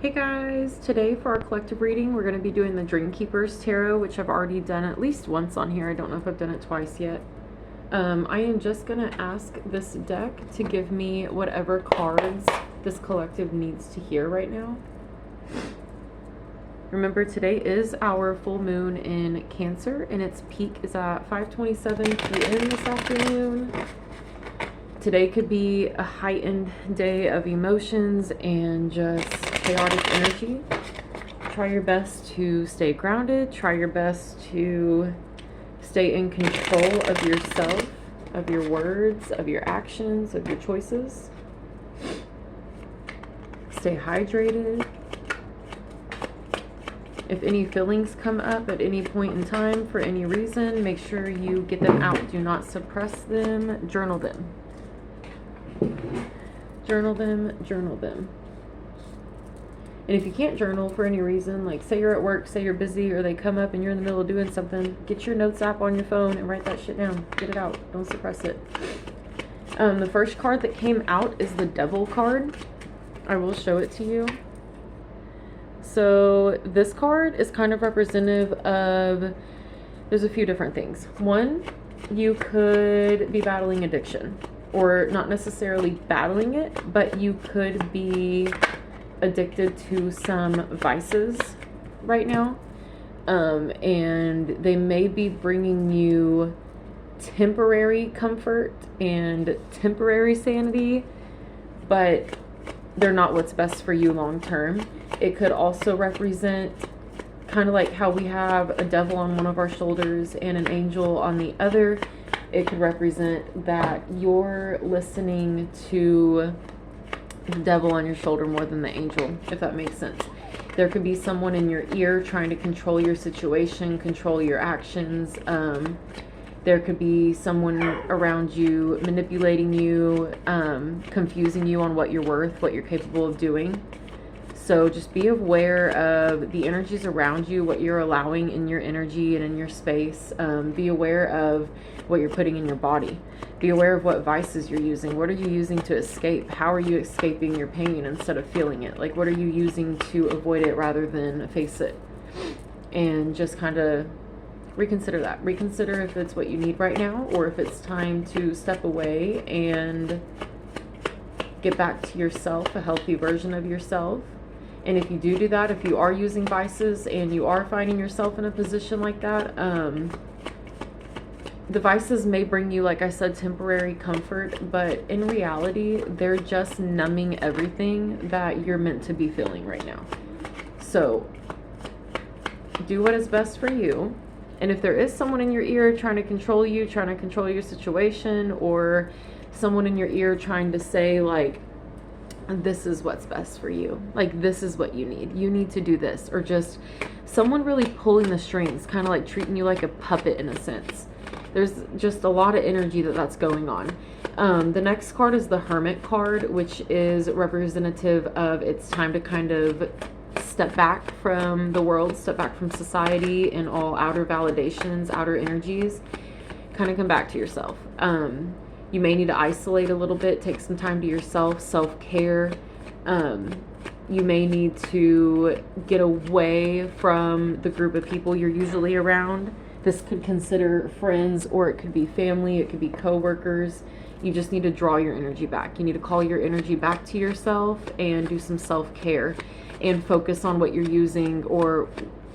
Hey guys, today for our collective reading, we're going to be doing the Dreamkeepers Tarot, which I've already done at least once on here. I don't know if I've done it twice yet. I am just going to ask this deck to give me whatever cards this collective needs to hear right now. Remember, today is our full moon in Cancer, and its peak is at 5:27 p.m. this afternoon. Today could be a heightened day of emotions and just chaotic energy. Try your best to stay grounded. Try your best to stay in control of yourself, of your words, of your actions, of your choices. Stay hydrated. If any feelings come up at any point in time for any reason, make sure you get them out. Do not suppress them. Journal them. Journal them, journal them. And if you can't journal for any reason, like say you're at work, say you're busy, or they come up and you're in the middle of doing something, get your notes app on your phone and write that shit down. Get it out. Don't suppress it. The first card that came out is the Devil card. I will show it to you. So this card is kind of representative of, there's a few different things. One, you could be battling addiction. Or not necessarily battling it, but you could be addicted to some vices right now. And they may be bringing you temporary comfort and temporary sanity, but they're not what's best for you long term. It could also represent kind of like how we have a devil on one of our shoulders and an angel on the other. It could represent that you're listening to the devil on your shoulder more than the angel, if that makes sense. There could be someone in your ear trying to control your situation, control your actions. There could be someone around you manipulating you, confusing you on what you're worth, what you're capable of doing. So just be aware of the energies around you, what you're allowing in your energy and in your space. Be aware of what you're putting in your body. Be aware of what vices you're using. What are you using to escape? How are you escaping your pain instead of feeling it? Like, what are you using to avoid it rather than face it? And just kind of reconsider that. Reconsider if it's what you need right now, or if it's time to step away and get back to yourself, a healthy version of yourself. And if you do that, if you are using vices and you are finding yourself in a position like that, the vices may bring you, like I said, temporary comfort, but in reality, they're just numbing everything that you're meant to be feeling right now. So do what is best for you. And if there is someone in your ear trying to control you, trying to control your situation, or someone in your ear trying to say like, this is what's best for you, like this is what you need to do this, or just someone really pulling the strings, kind of like treating you like a puppet in a sense. There's just a lot of energy that's going on. The next card is the Hermit card, which is representative of it's time to kind of step back from the world, step back from society and all outer validations, outer energies, kind of come back to yourself. You may need to isolate a little bit, take some time to yourself, self-care. You may need to get away from the group of people you're usually around. This could consider friends, or it could be family, it could be coworkers. You just need to draw your energy back. You need to call your energy back to yourself and do some self-care and focus on what you're using, or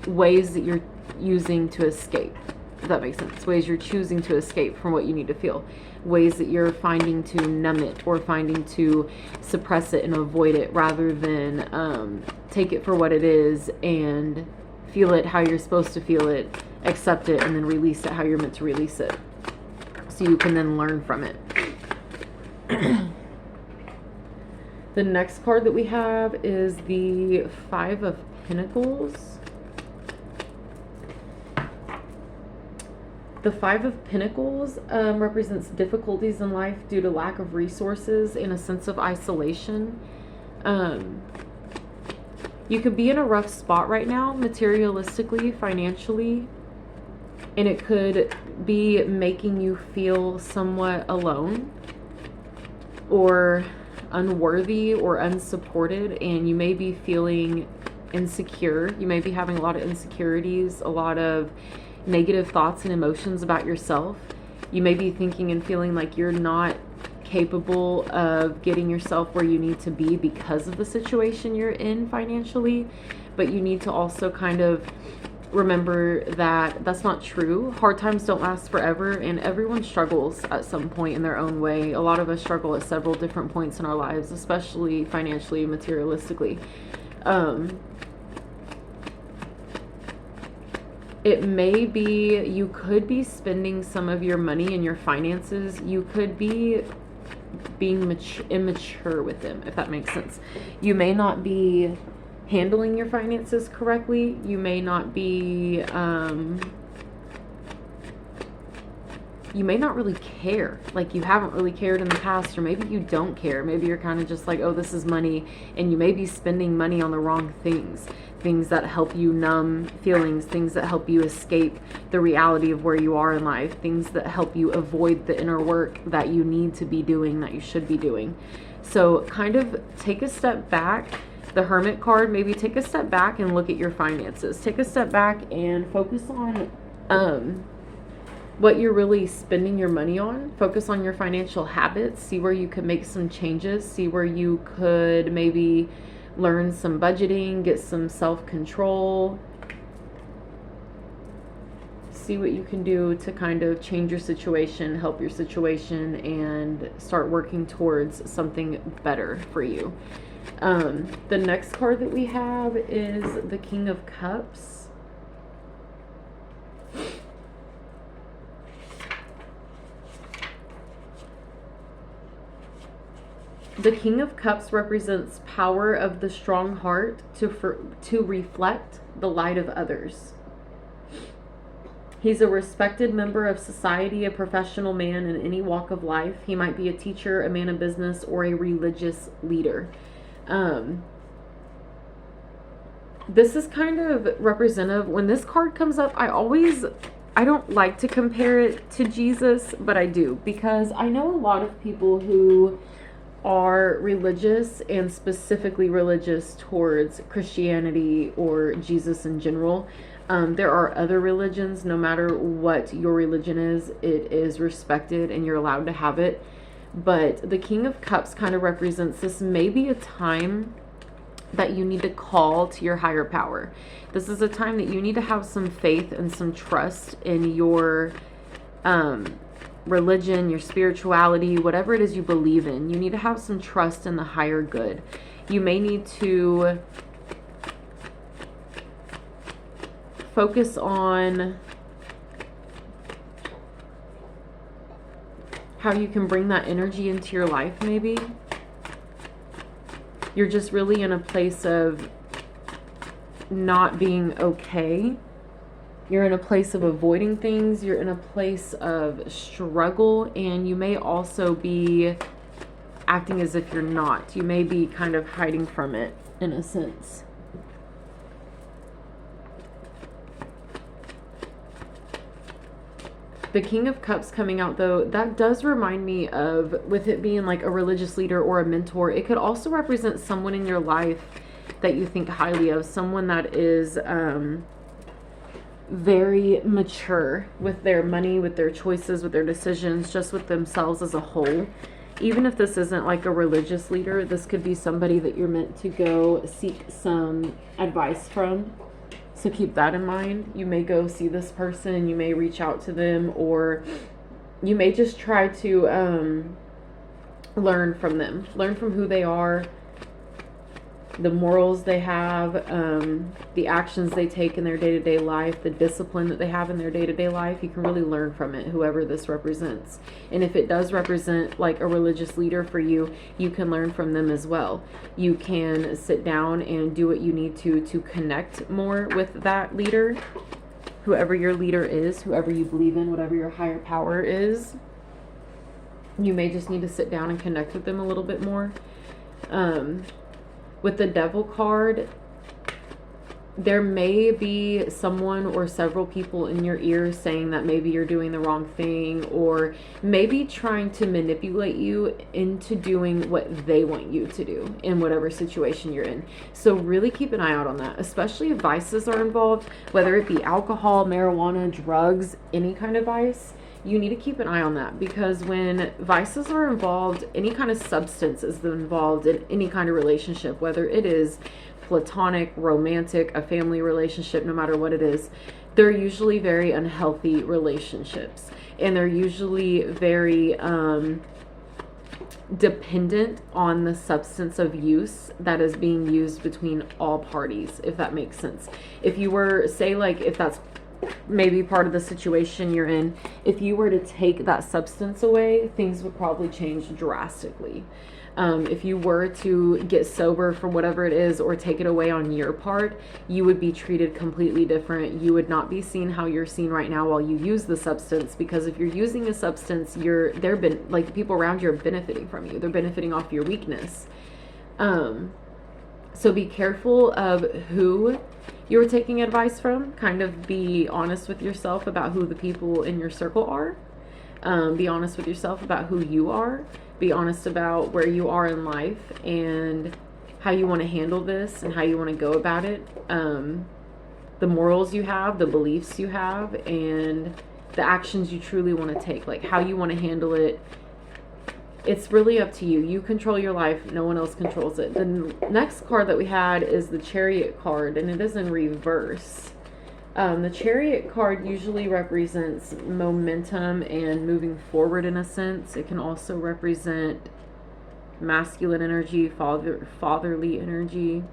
ways that you're using to escape. If that makes sense. Ways you're choosing to escape from what you need to feel. Ways that you're finding to numb it, or finding to suppress it and avoid it, rather than take it for what it is and feel it how you're supposed to feel it, accept it, and then release it how you're meant to release it, so you can then learn from it. The next card that we have is the Five of Pentacles. The Five of Pentacles represents difficulties in life due to lack of resources and a sense of isolation. You could be in a rough spot right now, materialistically, financially, and it could be making you feel somewhat alone, or unworthy or unsupported, and you may be feeling insecure. You may be having a lot of insecurities, a lot of negative thoughts and emotions about yourself. You may be thinking and feeling like you're not capable of getting yourself where you need to be because of the situation you're in financially, but you need to also kind of remember that that's not true. Hard times don't last forever, and everyone struggles at some point in their own way. A lot of us struggle at several different points in our lives, especially financially and materialistically. It may be, you could be spending some of your money and your finances. You could be being immature with them, if that makes sense. You may not be handling your finances correctly. You may not be, you may not really care. Like, you haven't really cared in the past, or maybe you don't care. Maybe you're kind of just like, oh, this is money, and you may be spending money on the wrong things. Things that help you numb feelings, things that help you escape the reality of where you are in life, things that help you avoid the inner work that you need to be doing, that you should be doing. So kind of take a step back. The Hermit card, maybe take a step back and look at your finances. Take a step back and focus on what you're really spending your money on. Focus on your financial habits. See where you could make some changes. See where you could maybe learn some budgeting, get some self-control. See what you can do to kind of change your situation, help your situation, and start working towards something better for you. The next card that we have is the King of Cups. The King of Cups represents power of the strong heart to reflect the light of others. He's a respected member of society, a professional man in any walk of life. He might be a teacher, a man of business, or a religious leader. This is kind of representative. When this card comes up, I don't like to compare it to Jesus, but I do, because I know a lot of people who are religious, and specifically religious towards Christianity or Jesus in general. There are other religions. No matter what your religion is, it is respected and you're allowed to have it. But the King of Cups kind of represents this may be a time that you need to call to your higher power. This is a time that you need to have some faith and some trust in your religion, your spirituality, whatever it is you believe in. You need to have some trust in the higher good. You may need to focus on how you can bring that energy into your life. Maybe you're just really in a place of not being okay. You're in a place of avoiding things. You're in a place of struggle, and you may also be acting as if you're not. You may be kind of hiding from it in a sense. The King of Cups coming out, though, that does remind me of, with it being like a religious leader or a mentor, it could also represent someone in your life that you think highly of, someone that is very mature with their money, with their choices, with their decisions, just with themselves as a whole. Even if this isn't like a religious leader, this could be somebody that you're meant to go seek some advice from. So keep that in mind. You may go see this person, you may reach out to them, or you may just try to learn from them. Learn from who they are, the morals they have, the actions they take in their day-to-day life, the discipline that they have in their day-to-day life. You can really learn from it, whoever this represents. And if it does represent like a religious leader for you, you can learn from them as well. You can sit down and do what you need to connect more with that leader, whoever your leader is, whoever you believe in, whatever your higher power is. You may just need to sit down and connect with them a little bit more. With the Devil card, there may be someone or several people in your ear saying that maybe you're doing the wrong thing, or maybe trying to manipulate you into doing what they want you to do in whatever situation you're in. So really keep an eye out on that, especially if vices are involved, whether it be alcohol, marijuana, drugs, any kind of vice. You need to keep an eye on that, because when vices are involved, any kind of substance is involved in any kind of relationship, whether it is platonic, romantic, a family relationship, no matter what it is, they're usually very unhealthy relationships, and they're usually very dependent on the substance of use that is being used between all parties, if that makes sense. If you were, say, like, if that's maybe part of the situation you're in, if you were to take that substance away, things would probably change drastically. If you were to get sober from whatever it is, or take it away on your part, you would be treated completely different. You would not be seen how you're seen right now while you use the substance, because if you're using a substance, like, the people around you are benefiting from you. They're benefiting off your weakness. So be careful of who you're taking advice from. Kind of be honest with yourself about who the people in your circle are. Be honest with yourself about who you are. Be honest about where you are in life and how you want to handle this and how you want to go about it. The morals you have, the beliefs you have, and the actions you truly want to take, like how you want to handle it. It's really up to you. You control your life. No one else controls it. The next card that we had is the Chariot card, and it is in reverse. The Chariot card usually represents momentum and moving forward in a sense. It can also represent masculine energy, fatherly energy.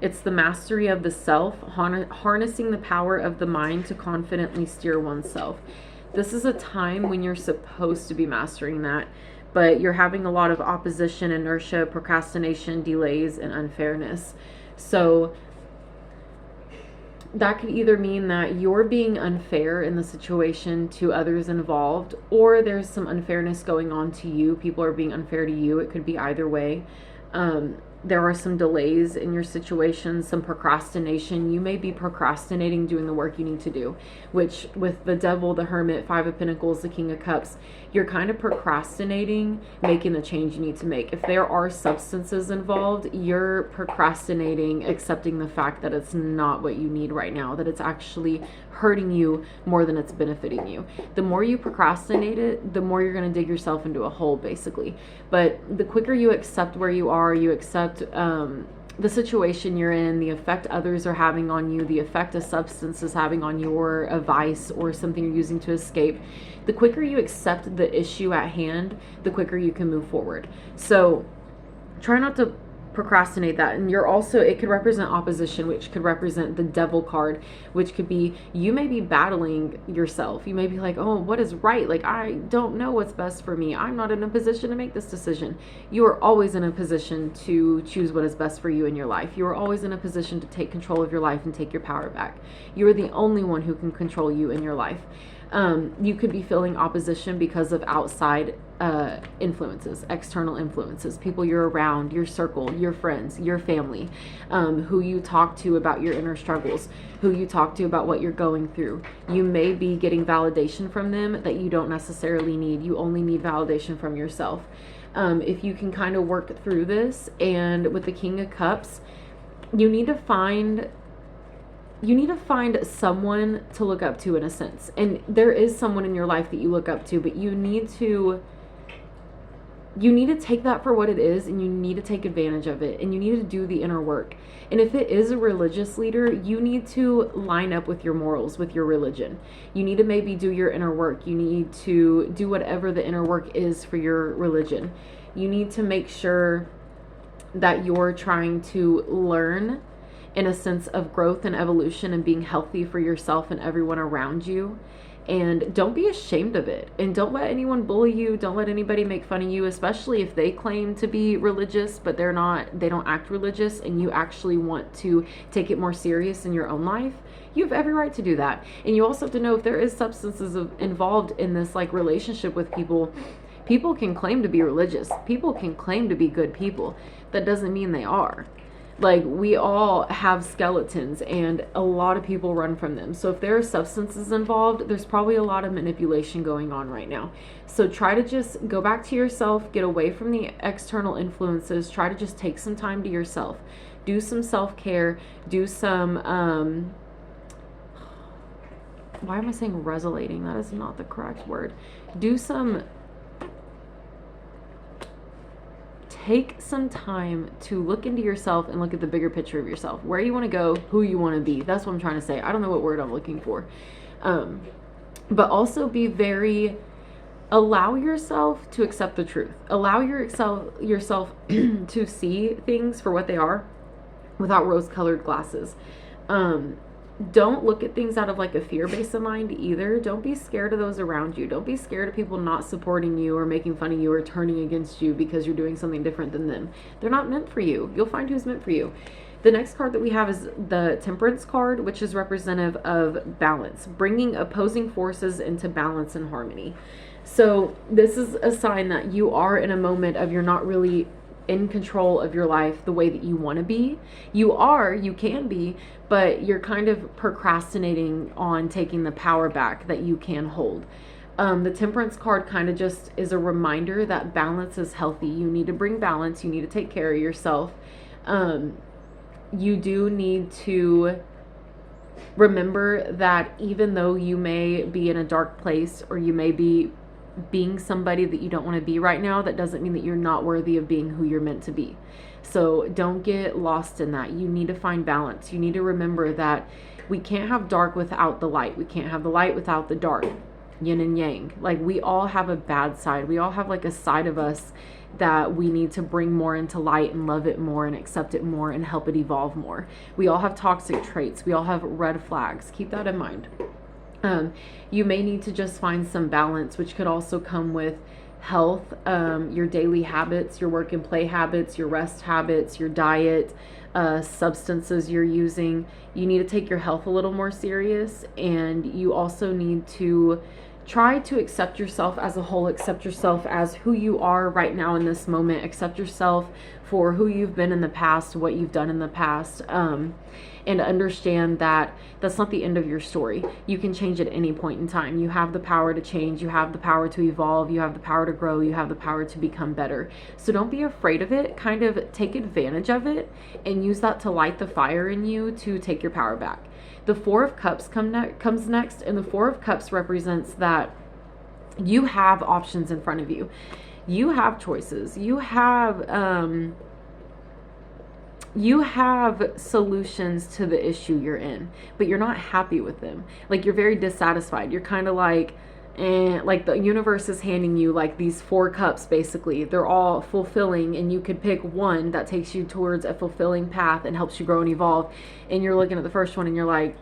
It's the mastery of the self, harnessing the power of the mind to confidently steer oneself. This is a time when you're supposed to be mastering that, but you're having a lot of opposition, inertia, procrastination, delays, and unfairness. So that could either mean that you're being unfair in the situation to others involved, or there's some unfairness going on to you. People are being unfair to you. It could be either way. There are some delays in your situation, some procrastination. You may be procrastinating doing the work you need to do, which with the Devil, the Hermit, Five of Pentacles, the King of Cups, you're kind of procrastinating making the change you need to make. If there are substances involved, you're procrastinating accepting the fact that it's not what you need right now, that it's actually hurting you more than it's benefiting you. The more you procrastinate it, the more you're going to dig yourself into a hole, basically. But the quicker you accept where you are, you accept the situation you're in, the effect others are having on you, the effect a substance is having on you, or a vice or something you're using to escape, the quicker you accept the issue at hand, the quicker you can move forward. So try not to procrastinate that. And you're also, it could represent opposition, which could represent the Devil card, which could be, you may be battling yourself. You may be like, oh, what is right? Like, I don't know what's best for me. I'm not in a position to make this decision. You are always in a position to choose what is best for you in your life. You are always in a position to take control of your life and take your power back. You are the only one who can control you in your life. You could be feeling opposition because of outside influences, external influences, people you're around, your circle, your friends, your family, who you talk to about your inner struggles, who you talk to about what you're going through. You may be getting validation from them that you don't necessarily need. You only need validation from yourself. If you can kind of work through this, and with the King of Cups, you need to find someone to look up to, in a sense. And there is someone in your life that you look up to, but you need to take that for what it is, and you need to take advantage of it, and you need to do the inner work. And if it is a religious leader, you need to line up with your morals, with your religion. You need to maybe do your inner work. You need to do whatever the inner work is for your religion. You need to make sure that you're trying to learn in a sense of growth and evolution and being healthy for yourself and everyone around you. And don't be ashamed of it. And don't let anyone bully you. Don't let anybody make fun of you, especially if they claim to be religious, but they don't act religious, and you actually want to take it more serious in your own life. You have every right to do that. And you also have to know, if there is substances involved in this, like, relationship with people, people can claim to be religious. People can claim to be good people. That doesn't mean they are. Like, we all have skeletons, and a lot of people run from them. So if there are substances involved, there's probably a lot of manipulation going on right now. So try to just go back to yourself, get away from the external influences, try to just take some time to yourself. Do some self-care, do some, why am I saying resolating? That is not the correct word. Take some time to look into yourself and look at the bigger picture of yourself, where you want to go, who you want to be. That's what I'm trying to say. I don't know what word I'm looking for. But also allow yourself to accept the truth. Allow yourself to see things for what they are without rose-colored glasses. Don't look at things out of like a fear-based mind either. Don't be scared of those around you. Don't be scared of people not supporting you or making fun of you or turning against you because you're doing something different than them. They're not meant for you. You'll find who's meant for you. The next card that we have is the Temperance card, which is representative of balance, bringing opposing forces into balance and harmony. So this is a sign that you are in a moment of you're not really in control of your life the way that you want to be. You can be, but you're kind of procrastinating on taking the power back that you can hold. The Temperance card kind of just is a reminder that balance is healthy. You need to bring balance. You need to take care of yourself. You do need to remember that even though you may be in a dark place, or you may be being somebody that you don't want to be right now, that doesn't mean that you're not worthy of being who you're meant to be. So don't get lost in that. You need to find balance. You need to remember that we can't have dark without the light. We can't have the light without the dark. Yin and yang. Like, we all have a bad side. We all have like a side of us that we need to bring more into light and love it more and accept it more and help it evolve more. We all have toxic traits. We all have red flags. Keep that in mind. You may need to just find some balance, which could also come with health, your daily habits, your work and play habits, your rest habits, your diet, substances you're using. You need to take your health a little more serious, and you also need to try to accept yourself as a whole, accept yourself as who you are right now in this moment, accept yourself for who you've been in the past, what you've done in the past, and understand that that's not the end of your story. You can change at any point in time. You have the power to change. You have the power to evolve. You have the power to grow. You have the power to become better. So don't be afraid of it. Kind of take advantage of it and use that to light the fire in you to take your power back. The Four of Cups comes next, and the Four of Cups represents that you have options in front of you. You have choices. You have solutions to the issue you're in, but you're not happy with them. Like, you're very dissatisfied. You're kind of like, like the universe is handing you like these 4 cups, basically. They're all fulfilling, and you could pick one that takes you towards a fulfilling path and helps you grow and evolve. And you're looking at the first one and you're like,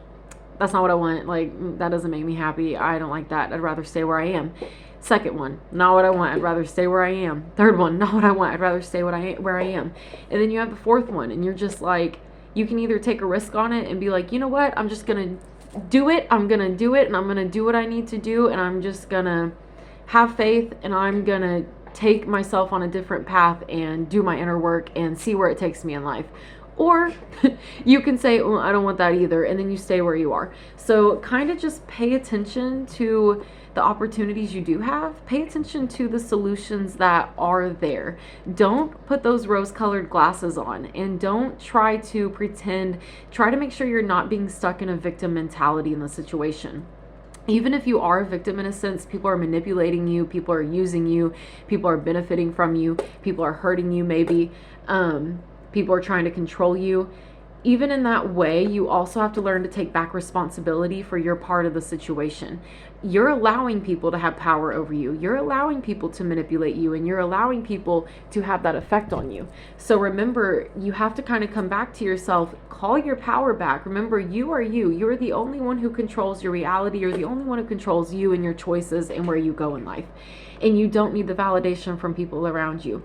that's not what I want. Like, that doesn't make me happy. I don't like that. I'd rather stay where I am. Second one, not what I want. I'd rather stay where I am. Third one, not what I want. I'd rather stay where I am. And then you have the fourth one, and you're just like, you can either take a risk on it and be like, you know what? I'm just going to do it. I'm going to do it, and I'm going to do what I need to do, and I'm just going to have faith, and I'm going to take myself on a different path and do my inner work and see where it takes me in life. Or you can say, well, I don't want that either, and then you stay where you are. So kind of just pay attention to the opportunities you do have. Pay attention to the solutions that are there. Don't put those rose-colored glasses on, and don't try to pretend. Try to make sure you're not being stuck in a victim mentality in the situation. Even if you are a victim in a sense, people are manipulating you, people are using you, people are benefiting from you, people are hurting you maybe. People are trying to control you. Even in that way, you also have to learn to take back responsibility for your part of the situation. You're allowing people to have power over you. You're allowing people to manipulate you, and you're allowing people to have that effect on you. So remember, you have to kind of come back to yourself, call your power back. Remember, you are you. You're the only one who controls your reality. You're the only one who controls you and your choices and where you go in life. And you don't need the validation from people around you.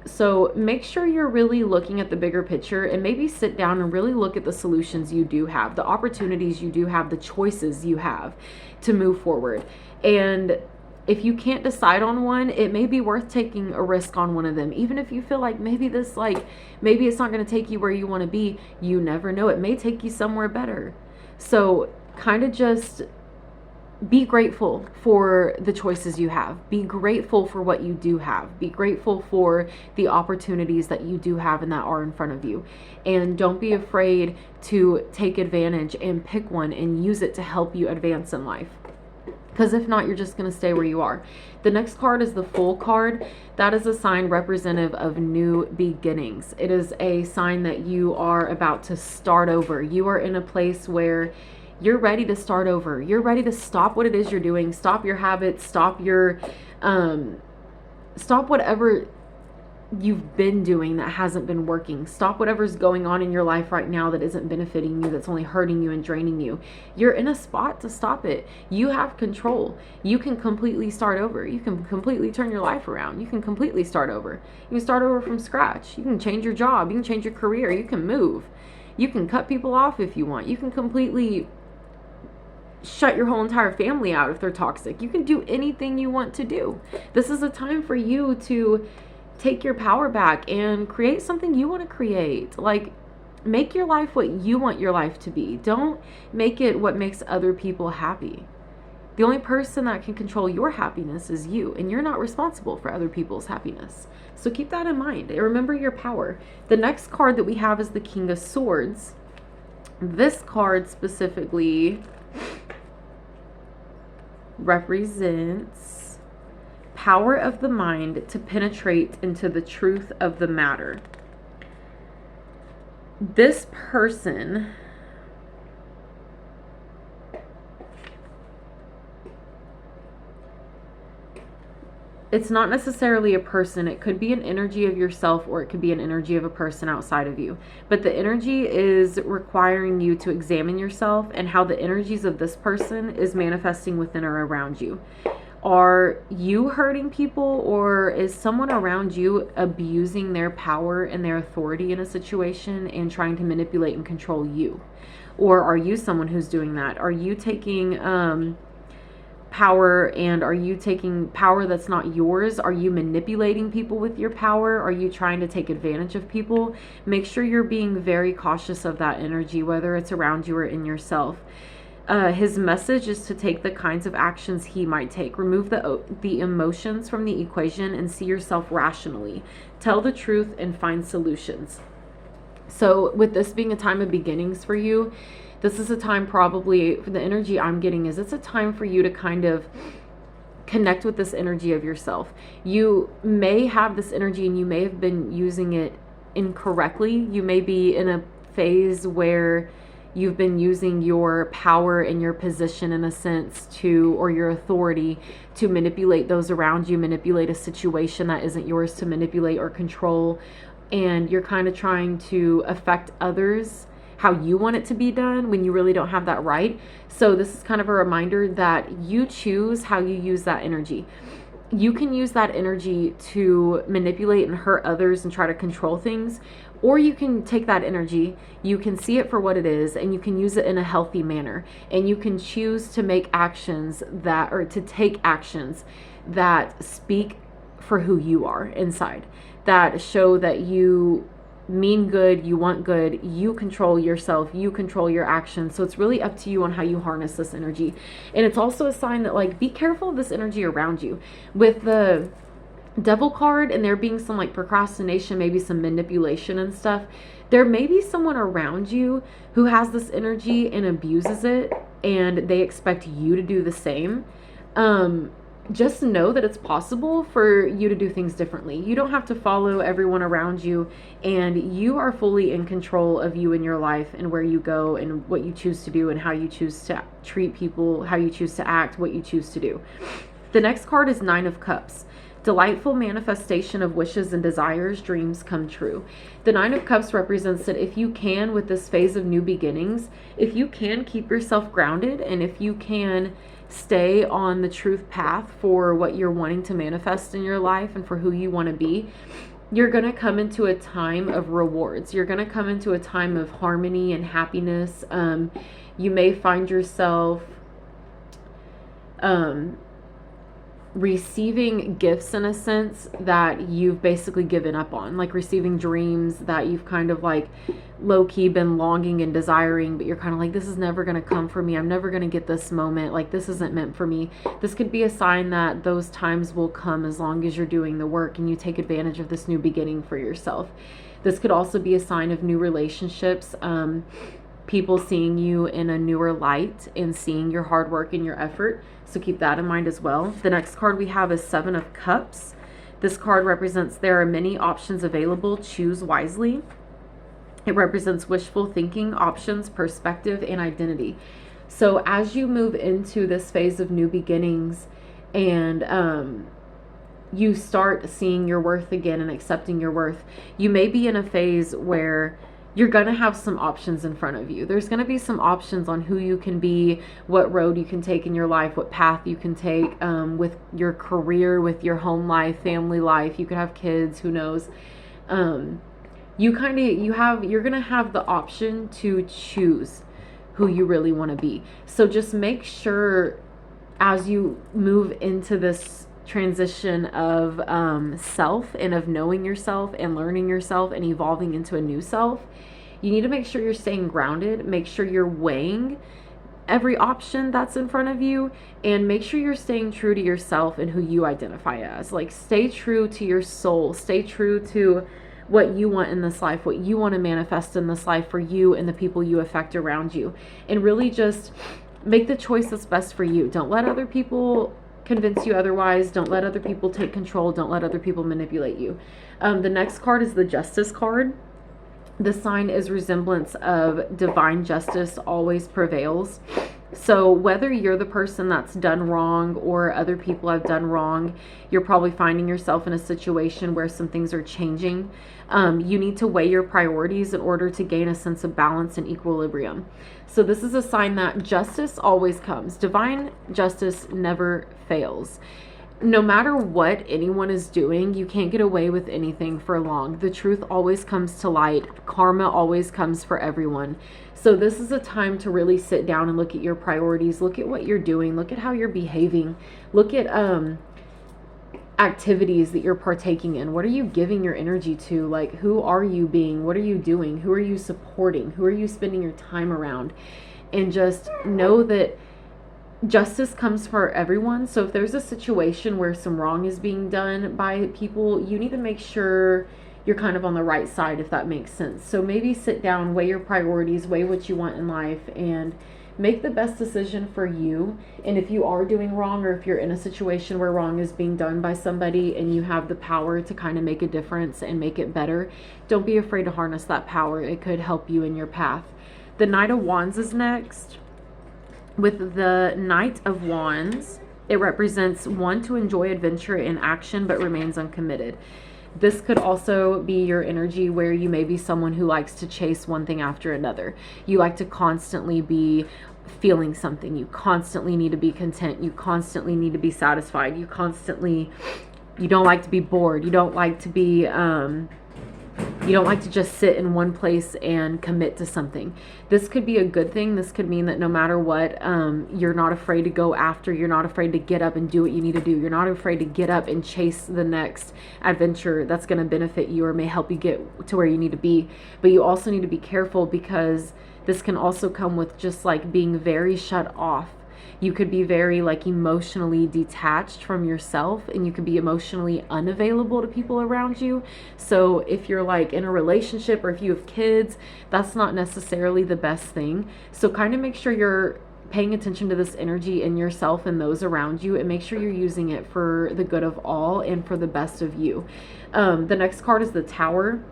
So make sure you're really looking at the bigger picture, and maybe sit down and really look at the solutions you do have, the opportunities you do have, the choices you have to move forward. And if you can't decide on one, it may be worth taking a risk on one of them. Even if you feel like maybe this, like, maybe it's not going to take you where you want to be. You never know. It may take you somewhere better. So kind of just be grateful for the choices you have. Be grateful for what you do have. Be grateful for the opportunities that you do have and that are in front of you. And don't be afraid to take advantage and pick one and use it to help you advance in life. Because if not, you're just going to stay where you are. The next card is the Fool card. That is a sign representative of new beginnings. It is a sign that you are about to start over. You are in a place where you're ready to start over. You're ready to stop what it is you're doing. Stop your habits. Stop whatever you've been doing that hasn't been working. Stop whatever's going on in your life right now that isn't benefiting you, that's only hurting you and draining you. You're in a spot to stop it. You have control. You can completely start over. You can completely turn your life around. You can completely start over. You can start over from scratch. You can change your job. You can change your career. You can move. You can cut people off if you want. You can completely shut your whole entire family out if they're toxic. You can do anything you want to do. This is a time for you to take your power back and create something you want to create. Like, make your life what you want your life to be. Don't make it what makes other people happy. The only person that can control your happiness is you, and you're not responsible for other people's happiness. So keep that in mind and remember your power. The next card that we have is the King of Swords. This card specifically represents power of the mind to penetrate into the truth of the matter. This person it's not necessarily a person. It could be an energy of yourself, or it could be an energy of a person outside of you. But the energy is requiring you to examine yourself and how the energies of this person is manifesting within or around you. Are you hurting people, or is someone around you abusing their power and their authority in a situation and trying to manipulate and control you? Or are you someone who's doing that? Are you taking power, and are you taking power that's not yours? Are you manipulating people with your power? Are you trying to take advantage of people? Make sure you're being very cautious of that energy, whether it's around you or in yourself. His message is to take the kinds of actions he might take. Remove the emotions from the equation and see yourself rationally. Tell the truth and find solutions. So with this being a time of beginnings for you, this is a time, probably, for the energy I'm getting is it's a time for you to kind of connect with this energy of yourself. You may have this energy and you may have been using it incorrectly. You may be in a phase where you've been using your power and your position, in a sense, to, or your authority, to manipulate those around you, manipulate a situation that isn't yours to manipulate or control. And you're kind of trying to affect others how you want it to be done when you really don't have that right. So this is kind of a reminder that you choose how you use that energy. You can use that energy to manipulate and hurt others and try to control things, or you can take that energy, you can see it for what it is, and you can use it in a healthy manner. And you can choose to make actions that, or to take actions that speak for who you are inside, that show that you mean good, you want good, you control yourself, you control your actions. So it's really up to you on how you harness this energy. And it's also a sign that, like, be careful of this energy around you. With the Devil card and there being some like procrastination, maybe some manipulation and stuff, there may be someone around you who has this energy and abuses it, and they expect you to do the same. Just know that it's possible for you to do things differently. You don't have to follow everyone around you, and you are fully in control of you and your life and where you go and what you choose to do and how you choose to treat people, how you choose to act, what you choose to do. The next card is Nine of Cups. Delightful manifestation of wishes and desires, dreams come true. The Nine of Cups represents that if you can, with this phase of new beginnings, if you can keep yourself grounded, and if you can stay on the truth path for what you're wanting to manifest in your life and for who you want to be, you're going to come into a time of rewards. You're going to come into a time of harmony and happiness. You may find yourself receiving gifts in a sense that you've basically given up on, like receiving dreams that you've kind of like low-key been longing and desiring, but you're kind of like, this is never going to come for me, I'm never going to get this moment, like this isn't meant for me. This could be a sign that those times will come as long as you're doing the work and you take advantage of this new beginning for yourself. This could also be a sign of new relationships, people seeing you in a newer light and seeing your hard work and your effort. So keep that in mind as well. The next card we have is Seven of Cups. This card represents there are many options available. Choose wisely. It represents wishful thinking, options, perspective, and identity. So as you move into this phase of new beginnings and you start seeing your worth again and accepting your worth, you may be in a phase where you're going to have some options in front of you. There's going to be some options on who you can be, what road you can take in your life, what path you can take with your career, with your home life, family life. You could have kids, who knows. You're going to have the option to choose who you really want to be. So just make sure as you move into this transition of self and of knowing yourself and learning yourself and evolving into a new self, you need to make sure you're staying grounded, make sure you're weighing every option that's in front of you, and make sure you're staying true to yourself and who you identify as. Like, stay true to your soul, stay true to what you want in this life, what you want to manifest in this life for you and the people you affect around you, and really just make the choice that's best for you. Don't let other people convince you otherwise. Don't let other people take control. Don't let other people manipulate you. The next card is the Justice card. The sign is resemblance of divine justice always prevails. So whether you're the person that's done wrong or other people have done wrong, you're probably finding yourself in a situation where some things are changing. You need to weigh your priorities in order to gain a sense of balance and equilibrium. So this is a sign that justice always comes. Divine justice never fails. No matter what anyone is doing, you can't get away with anything for long. The truth always comes to light. Karma always comes for everyone. So this is a time to really sit down and look at your priorities. Look at what you're doing. Look at how you're behaving. Look at activities that you're partaking in. What are you giving your energy to? Like, who are you being? What are you doing? Who are you supporting? Who are you spending your time around? And just know that justice comes for everyone. So if there's a situation where some wrong is being done by people, you need to make sure you're kind of on the right side, if that makes sense. So maybe sit down, weigh your priorities, weigh what you want in life, and make the best decision for you. And if you are doing wrong, or if you're in a situation where wrong is being done by somebody and you have the power to kind of make a difference and make it better, don't be afraid to harness that power. It could help you in your path. The Knight of Wands is next. With the Knight of Wands, it represents one to enjoy adventure and action but remains uncommitted. This could also be your energy where you may be someone who likes to chase one thing after another. You like to constantly be feeling something. You constantly need to be content. You constantly need to be satisfied. You don't like to be bored. You don't like to be, you don't like to just sit in one place and commit to something. This could be a good thing. This could mean that no matter what, you're not afraid to go after. You're not afraid to get up and do what you need to do. You're not afraid to get up and chase the next adventure that's going to benefit you or may help you get to where you need to be. But you also need to be careful, because this can also come with just like being very shut off. You could be very like emotionally detached from yourself, and you could be emotionally unavailable to people around you. So if you're like in a relationship or if you have kids, that's not necessarily the best thing. So kind of make sure you're paying attention to this energy in yourself and those around you, and make sure you're using it for the good of all and for the best of you. The next card is the Tower.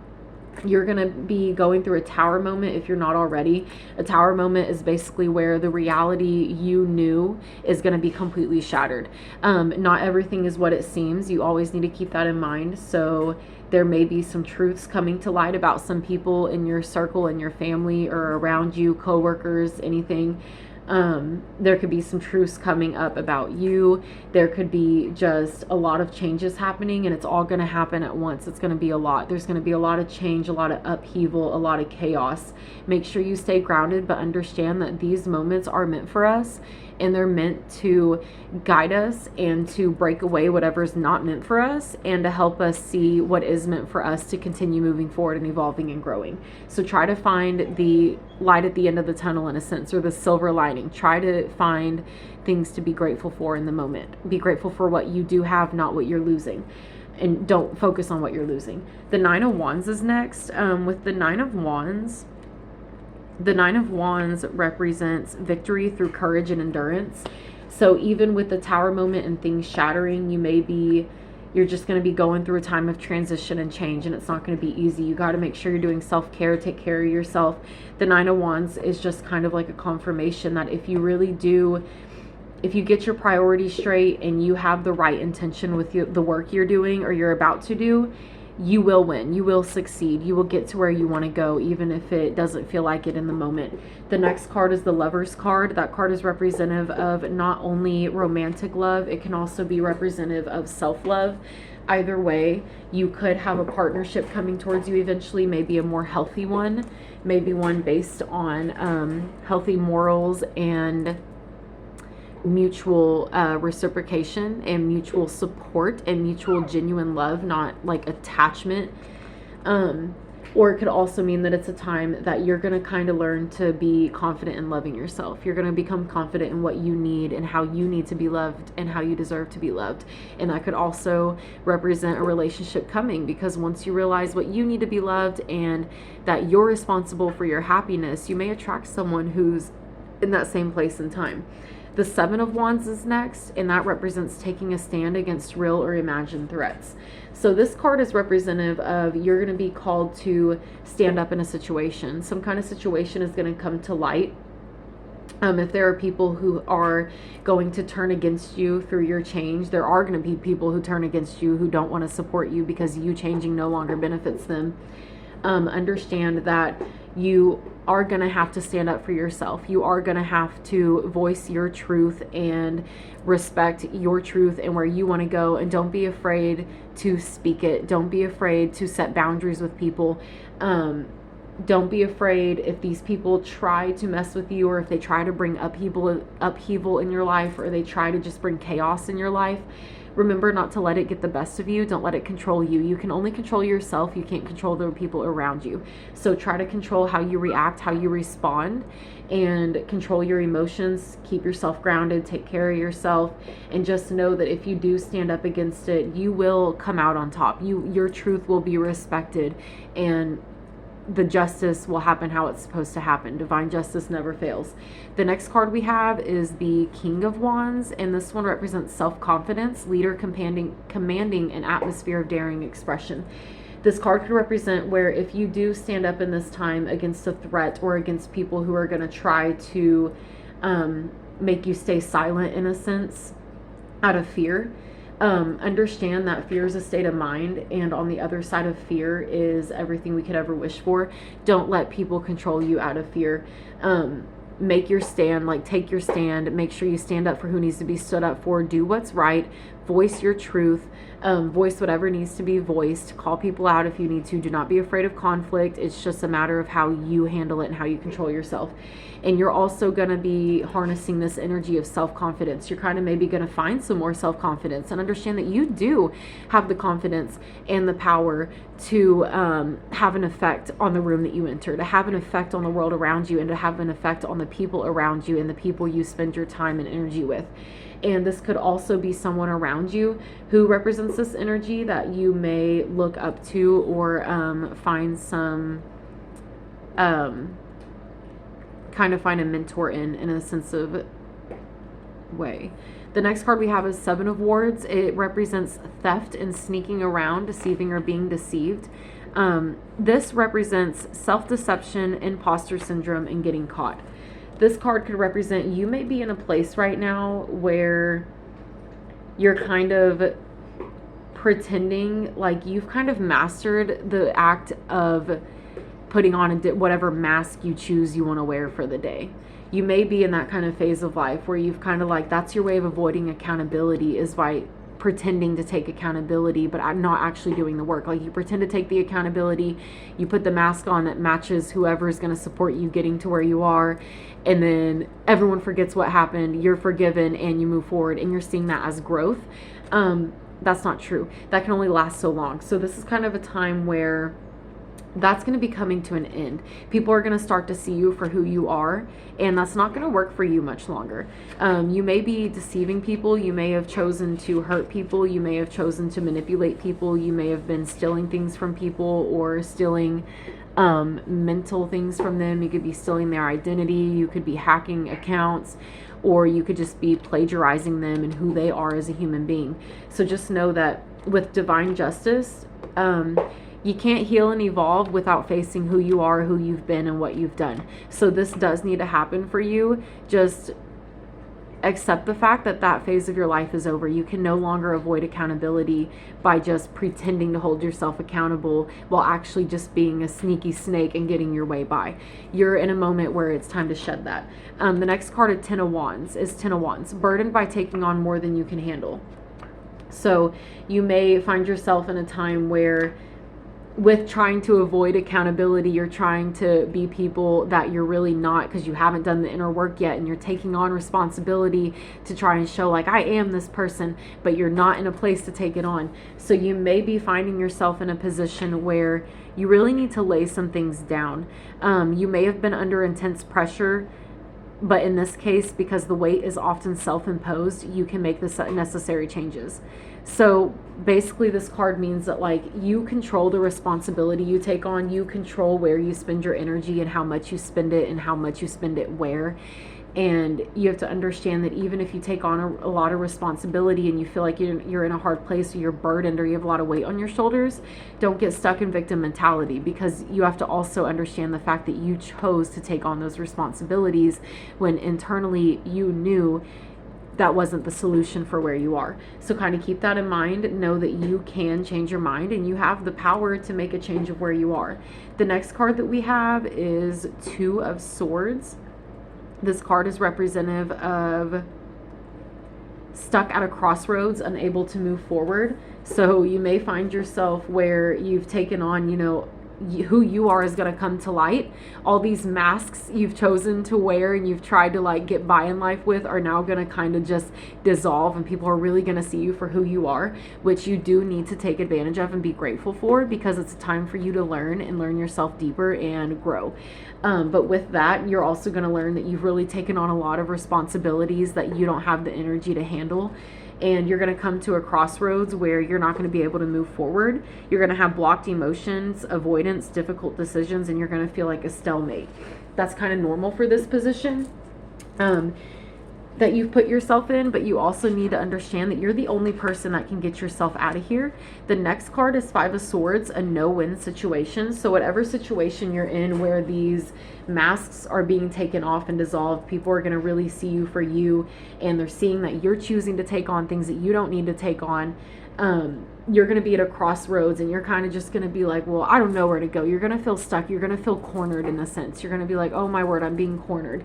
You're going to be going through a tower moment if you're not already. A tower moment is basically where the reality you knew is going to be completely shattered. Not everything is what it seems. You always need to keep that in mind. So there may be some truths coming to light about some people in your circle, in your family, or around you, coworkers, anything. There could be some truths coming up about you. There could be just a lot of changes happening, and it's all going to happen at once. It's going to be a lot. There's going to be a lot of change, a lot of upheaval, a lot of chaos. Make sure you stay grounded, but understand that these moments are meant for us, and they're meant to guide us and to break away whatever's not meant for us and to help us see what is meant for us to continue moving forward and evolving and growing. So try to find the light at the end of the tunnel, in a sense, or the silver lining. Try to find things to be grateful for in the moment. Be grateful for what you do have, not what you're losing. And don't focus on what you're losing. The Nine of Wands is next. With the Nine of Wands represents victory through courage and endurance. So even with the Tower moment and things shattering, you're just going to be going through a time of transition and change, and it's not going to be easy. You got to make sure you're doing self-care, take care of yourself. The Nine of Wands is just kind of like a confirmation that if you get your priorities straight and you have the right intention with the work you're doing or you're about to do, you will win. You will succeed. You will get to where you want to go, even if it doesn't feel like it in the moment. The next card is the Lovers card. That card is representative of not only romantic love, it can also be representative of self-love. Either way, you could have a partnership coming towards you eventually, maybe a more healthy one, maybe one based on healthy morals and mutual reciprocation and mutual support and mutual genuine love, not like attachment. Or it could also mean that it's a time that you're going to kind of learn to be confident in loving yourself. You're going to become confident in what you need and how you need to be loved and how you deserve to be loved. And that could also represent a relationship coming, because once you realize what you need to be loved and that you're responsible for your happiness, you may attract someone who's in that same place and time. The Seven of Wands is next, and that represents taking a stand against real or imagined threats. So this card is representative of you're going to be called to stand up in a situation. Some kind of situation is going to come to light. If there are people who are going to turn against you through your change, there are going to be people who turn against you who don't want to support you because you changing no longer benefits them. Understand that you are going to have to stand up for yourself. You are going to have to voice your truth and respect your truth and where you want to go. And don't be afraid to speak it. Don't be afraid to set boundaries with people. Don't be afraid if these people try to mess with you, or if they try to bring upheaval in your life, or they try to just bring chaos in your life. Remember not to let it get the best of you. Don't let it control you. You can only control yourself. You can't control the people around you. So try to control how you react, how you respond, and control your emotions. Keep yourself grounded. Take care of yourself. And just know that if you do stand up against it, you will come out on top. Your truth will be respected, and the justice will happen how it's supposed to happen. Divine justice never fails. The next card we have is the King of Wands, and this one represents self-confidence, leader commanding an atmosphere of daring expression. This card could represent where if you do stand up in this time against a threat or against people who are going to try to make you stay silent in a sense out of fear, understand that fear is a state of mind, and on the other side of fear is everything we could ever wish for. Don't let people control you out of fear. Make your stand, take your stand. Make sure you stand up for who needs to be stood up for. Do what's right. Voice your truth. Voice whatever needs to be voiced. Call people out if you need to. Do not be afraid of conflict. It's just a matter of how you handle it and how you control yourself. And you're also going to be harnessing this energy of self-confidence. You're kind of maybe going to find some more self-confidence and understand that you do have the confidence and the power to have an effect on the room that you enter, to have an effect on the world around you, and to have an effect on the people around you and the people you spend your time and energy with. And this could also be someone around you who represents this energy that you may look up to or find some kind of find a mentor in a sense of way. The next card we have is Seven of Wands. It represents theft and sneaking around, deceiving or being deceived. This represents self-deception, imposter syndrome, and getting caught. This card could represent you may be in a place right now where you're kind of pretending like you've kind of mastered the act of putting on whatever mask you choose you want to wear for the day. You may be in that kind of phase of life where you've kind of that's your way of avoiding accountability, is by pretending to take accountability, but I'm not actually doing the work. Like, you pretend to take the accountability, you put the mask on that matches whoever's going to support you getting to where you are, and then everyone forgets what happened, you're forgiven, and you move forward, and you're seeing that as growth. That's not true. That can only last so long. So this is kind of a time where that's going to be coming to an end. People are going to start to see you for who you are, and that's not going to work for you much longer. You may be deceiving people. You may have chosen to hurt people. You may have chosen to manipulate people. You may have been stealing things from people, or stealing mental things from them. You could be stealing their identity. You could be hacking accounts, or you could just be plagiarizing them and who they are as a human being. So just know that with divine justice, you can't heal and evolve without facing who you are, who you've been, and what you've done. So this does need to happen for you. Just accept the fact that that phase of your life is over. You can no longer avoid accountability by just pretending to hold yourself accountable while actually just being a sneaky snake and getting your way by. You're in a moment where it's time to shed that. The next card of Ten of Wands is Ten of Wands, burdened by taking on more than you can handle. So you may find yourself in a time where, with trying to avoid accountability, you're trying to be people that you're really not, because you haven't done the inner work yet, and you're taking on responsibility to try and show like, I am this person, but you're not in a place to take it on. So you may be finding yourself in a position where you really need to lay some things down. You may have been under intense pressure, but in this case, because the weight is often self-imposed, you can make the necessary changes. So basically this card means that, like, you control the responsibility you take on. You control where you spend your energy and how much you spend it, and how much you spend it where. And you have to understand that even if you take on a lot of responsibility and you feel like you're in a hard place, or you're burdened, or you have a lot of weight on your shoulders, don't get stuck in victim mentality, because you have to also understand the fact that you chose to take on those responsibilities when internally you knew that wasn't the solution for where you are. So kind of keep that in mind. Know that you can change your mind, and you have the power to make a change of where you are. The next card that we have is Two of Swords. This card is representative of stuck at a crossroads, unable to move forward. So you may find yourself where you've taken on, who you are is going to come to light. All these masks you've chosen to wear and you've tried to like get by in life with are now going to kind of just dissolve, and people are really going to see you for who you are, which you do need to take advantage of and be grateful for, because it's a time for you to learn and learn yourself deeper and grow. But with that, you're also going to learn that you've really taken on a lot of responsibilities that you don't have the energy to handle. And you're going to come to a crossroads where you're not going to be able to move forward. You're going to have blocked emotions, avoidance, difficult decisions, and you're going to feel like a stalemate. That's kind of normal for this position that you've put yourself in, but you also need to understand that you're the only person that can get yourself out of here. The next card is Five of Swords, a no-win situation. So whatever situation you're in where these masks are being taken off and dissolved, people are going to really see you for you, and they're seeing that you're choosing to take on things that you don't need to take on. You're going to be at a crossroads, and you're kind of just going to be like, well, I don't know where to go. You're going to feel stuck. You're going to feel cornered in a sense. You're going to be like, oh my word, I'm being cornered.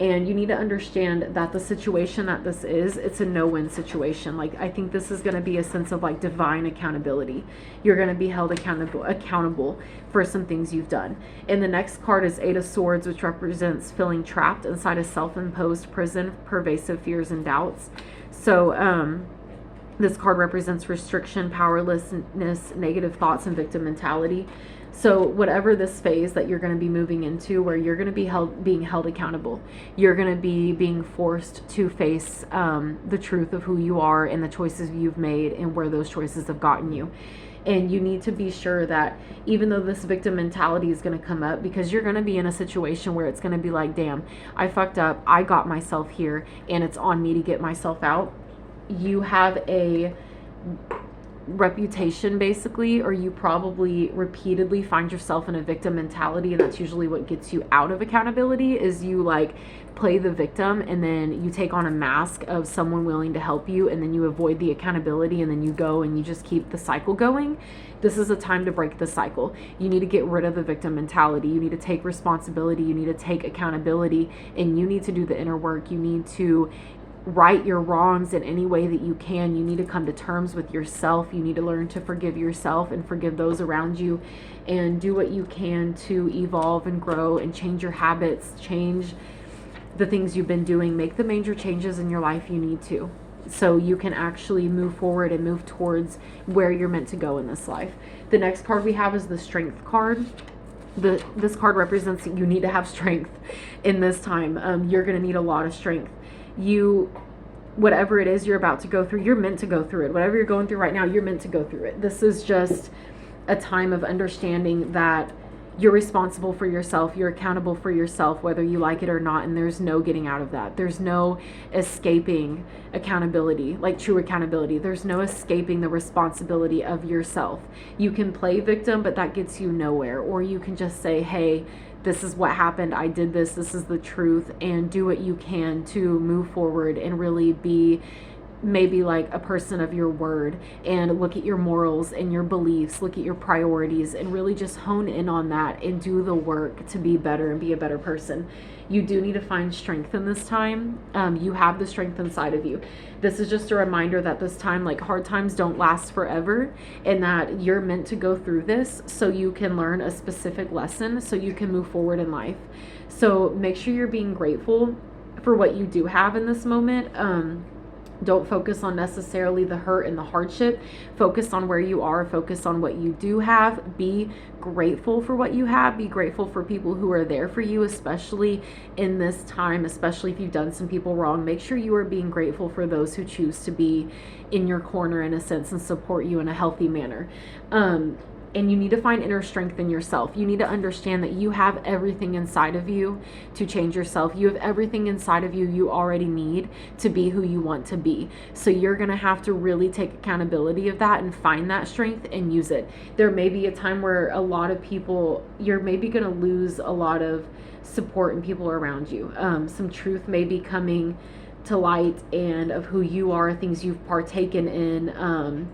And you need to understand that the situation that this is, it's a no-win situation. Like, I think this is going to be a sense of like divine accountability. You're going to be held accountable for some things you've done. And the next card is Eight of Swords, which represents feeling trapped inside a self-imposed prison, pervasive fears and doubts. So, this card represents restriction, powerlessness, negative thoughts, and victim mentality. So whatever this phase that you're going to be moving into, where you're going to be being held accountable, you're going to be being forced to face the truth of who you are and the choices you've made and where those choices have gotten you. And you need to be sure that even though this victim mentality is going to come up, because you're going to be in a situation where it's going to be like, damn, I fucked up, I got myself here, and it's on me to get myself out. You have a reputation basically, or you probably repeatedly find yourself in a victim mentality, and that's usually what gets you out of accountability. Is you like play the victim, and then you take on a mask of someone willing to help you, and then you avoid the accountability, and then you go and you just keep the cycle going. This is a time to break the cycle. You need to get rid of the victim mentality. You need to take responsibility. You need to take accountability, and you need to do the inner work. You need to right your wrongs in any way that you can. You need to come to terms with yourself. You need to learn to forgive yourself and forgive those around you, and do what you can to evolve and grow and change your habits, change the things you've been doing, make the major changes in your life you need to, so you can actually move forward and move towards where you're meant to go in this life. The next card we have is the Strength card. This card represents that you need to have strength in this time. You're going to need a lot of strength. Whatever it is you're about to go through, you're meant to go through it. Whatever you're going through right now, you're meant to go through it. This is just a time of understanding that you're responsible for yourself. You're accountable for yourself, whether you like it or not. And there's no getting out of that. There's no escaping accountability, like true accountability. There's no escaping the responsibility of yourself. You can play victim, but that gets you nowhere. Or you can just say, hey, this is what happened. I did this. This is the truth. And do what you can to move forward and really be maybe like a person of your word, and look at your morals and your beliefs, look at your priorities, and really just hone in on that and do the work to be better and be a better person. You do need to find strength in this time. You have the strength inside of you. This is just a reminder that this time, like, hard times don't last forever, and that you're meant to go through this so you can learn a specific lesson so you can move forward in life. So make sure you're being grateful for what you do have in this moment. Don't focus on necessarily the hurt and the hardship. Focus on where you are. Focus on what you do have. Be grateful for what you have. Be grateful for people who are there for you, especially in this time, especially if you've done some people wrong. Make sure you are being grateful for those who choose to be in your corner, in a sense, and support you in a healthy manner. And you need to find inner strength in yourself. You need to understand that you have everything inside of you to change yourself. You have everything inside of you already need to be who you want to be. So you're going to have to really take accountability of that and find that strength and use it. There may be a time where a lot of people, you're maybe going to lose a lot of support and people around you. Some truth may be coming to light, and of who you are, things you've partaken in,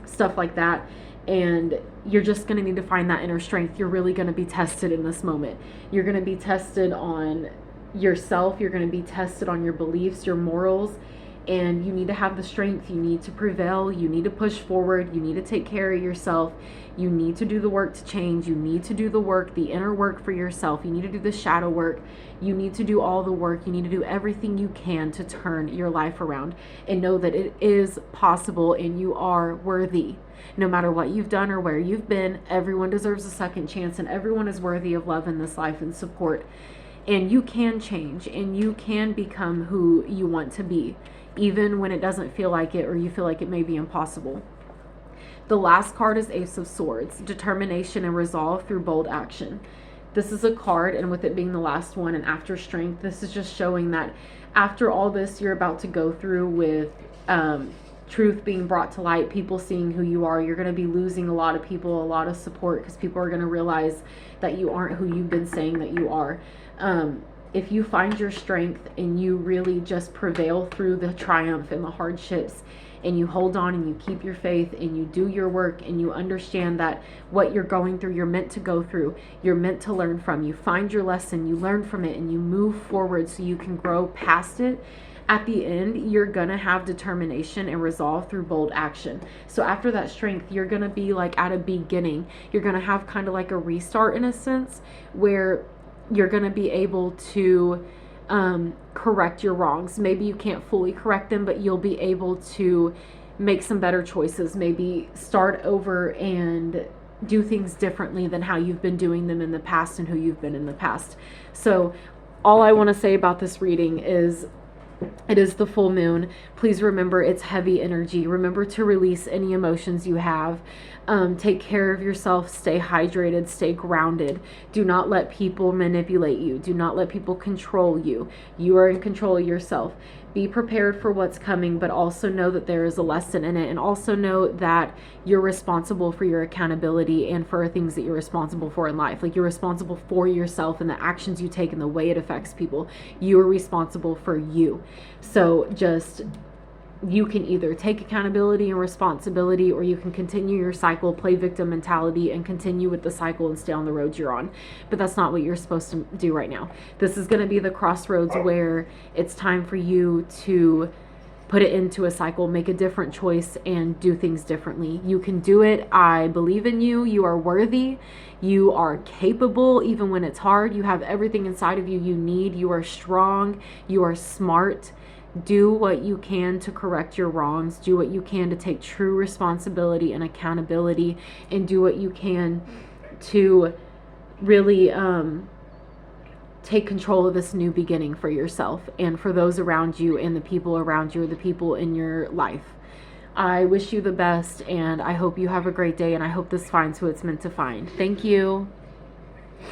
stuff like that. And you're just going to need to find that inner strength. You're really going to be tested in this moment. You're going to be tested on yourself. You're going to be tested on your beliefs, your morals, and you need to have the strength. You need to prevail. You need to push forward. You need to take care of yourself. You need to do the work to change. You need to do the work, the inner work for yourself. You need to do the shadow work. You need to do all the work. You need to do everything you can to turn your life around, and know that it is possible and you are worthy. No matter what you've done or where you've been, everyone deserves a second chance, and everyone is worthy of love in this life and support. And you can change, and you can become who you want to be, even when it doesn't feel like it, or you feel like it may be impossible. The last card is Ace of Swords, determination and resolve through bold action. This is a card, and with it being the last one, and after strength, this is just showing that after all this you're about to go through with truth being brought to light, people seeing who you are, you're going to be losing a lot of people, a lot of support, because people are going to realize that you aren't who you've been saying that you are. If you find your strength and you really just prevail through the triumph and the hardships, and you hold on and you keep your faith and you do your work, and you understand that what you're going through, you're meant to go through, you're meant to learn from, you find your lesson, you learn from it, and you move forward so you can grow past it. At the end, you're going to have determination and resolve through bold action. So after that strength, you're going to be like at a beginning. You're going to have kind of like a restart in a sense, where you're going to be able to correct your wrongs. Maybe you can't fully correct them, but you'll be able to make some better choices. Maybe start over and do things differently than how you've been doing them in the past and who you've been in the past. So all I want to say about this reading is, it is the full moon. Please remember, it's heavy energy. Remember to release any emotions you have. Take care of yourself. Stay hydrated. Stay grounded. Do not let people manipulate you. Do not let people control you. You are in control of yourself. Be prepared for what's coming, but also know that there is a lesson in it. And also know that you're responsible for your accountability and for things that you're responsible for in life. Like, you're responsible for yourself and the actions you take and the way it affects people. You are responsible for you. So just you can either take accountability and responsibility, or you can continue your cycle, play victim mentality, and continue with the cycle and stay on the road you're on. But that's not what you're supposed to do right now. This is going to be the crossroads where it's time for you to put it into a cycle, make a different choice, and do things differently. You can do it. I believe in you. You are worthy. You are capable, even when it's hard. You have everything inside of you you need. You are strong. You are smart. Do what you can to correct your wrongs. Do what you can to take true responsibility and accountability, and do what you can to really take control of this new beginning for yourself and for those around you and the people around you, or the people in your life. I wish you the best, and I hope you have a great day, and I hope this finds who it's meant to find. Thank you.